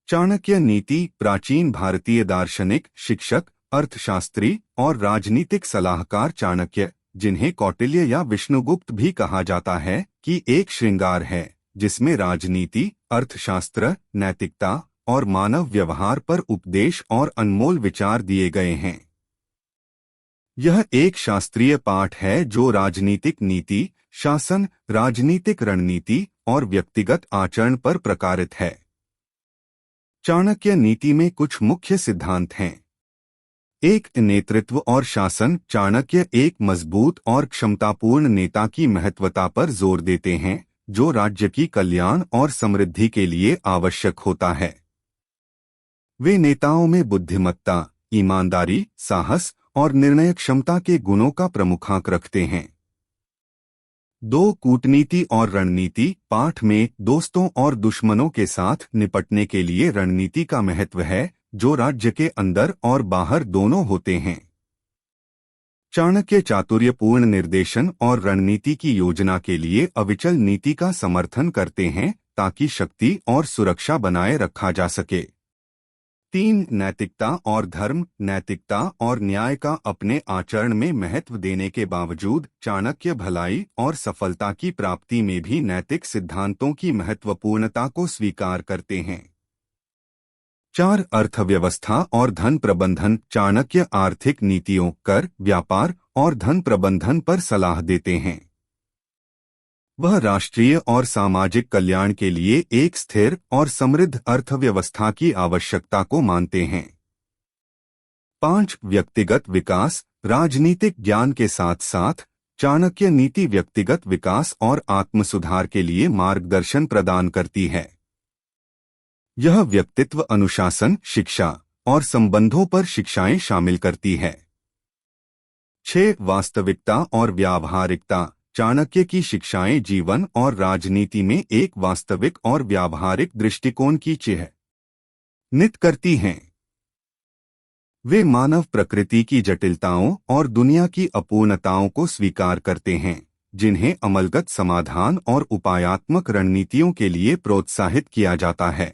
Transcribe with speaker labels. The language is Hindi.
Speaker 1: चाणक्य नीति प्राचीन भारतीय दार्शनिक, शिक्षक, अर्थशास्त्री और राजनीतिक सलाहकार चाणक्य, जिन्हें कौटिल्य या विष्णुगुप्त भी कहा जाता है, कि एक श्रृंगार है जिसमें राजनीति, अर्थशास्त्र, नैतिकता और मानव व्यवहार पर उपदेश और अनमोल विचार दिए गए हैं। यह एक शास्त्रीय पाठ है जो राजनीतिक नीति, शासन, राजनीतिक रणनीति और व्यक्तिगत आचरण पर प्रकारित है। चाणक्य नीति में कुछ मुख्य सिद्धांत हैं। एक, नेतृत्व और शासन। चाणक्य एक मजबूत और क्षमतापूर्ण नेता की महत्वता पर जोर देते हैं, जो राज्य की कल्याण और समृद्धि के लिए आवश्यक होता है। वे नेताओं में बुद्धिमत्ता, ईमानदारी, साहस और निर्णय क्षमता के गुणों का प्रमुखांक रखते हैं। 2, कूटनीति और रणनीति। पाठ में दोस्तों और दुश्मनों के साथ निपटने के लिए रणनीति का महत्व है, जो राज्य के अंदर और बाहर दोनों होते हैं। चाणक्य चातुर्यपूर्ण निर्देशन और रणनीति की योजना के लिए अविचल नीति का समर्थन करते हैं, ताकि शक्ति और सुरक्षा बनाए रखा जा सके। 3, नैतिकता और धर्म। नैतिकता और न्याय का अपने आचरण में महत्व देने के बावजूद चाणक्य भलाई और सफलता की प्राप्ति में भी नैतिक सिद्धांतों की महत्वपूर्णता को स्वीकार करते हैं। 4, अर्थव्यवस्था और धन प्रबंधन। चाणक्य आर्थिक नीतियों, कर, व्यापार और धन प्रबंधन पर सलाह देते हैं। वह राष्ट्रीय और सामाजिक कल्याण के लिए एक स्थिर और समृद्ध अर्थव्यवस्था की आवश्यकता को मानते हैं। 5, व्यक्तिगत विकास। राजनीतिक ज्ञान के साथ साथ चाणक्य नीति व्यक्तिगत विकास और आत्मसुधार के लिए मार्गदर्शन प्रदान करती है। यह व्यक्तित्व अनुशासन, शिक्षा और संबंधों पर शिक्षाएं शामिल करती है। 6, वास्तविकता और व्यावहारिकता। चाणक्य की शिक्षाएं जीवन और राजनीति में एक वास्तविक और व्यावहारिक दृष्टिकोण की चिह्नित करती हैं। वे मानव प्रकृति की जटिलताओं और दुनिया की अपूर्णताओं को स्वीकार करते हैं, जिन्हें अमलगत समाधान और उपायात्मक रणनीतियों के लिए प्रोत्साहित किया जाता है।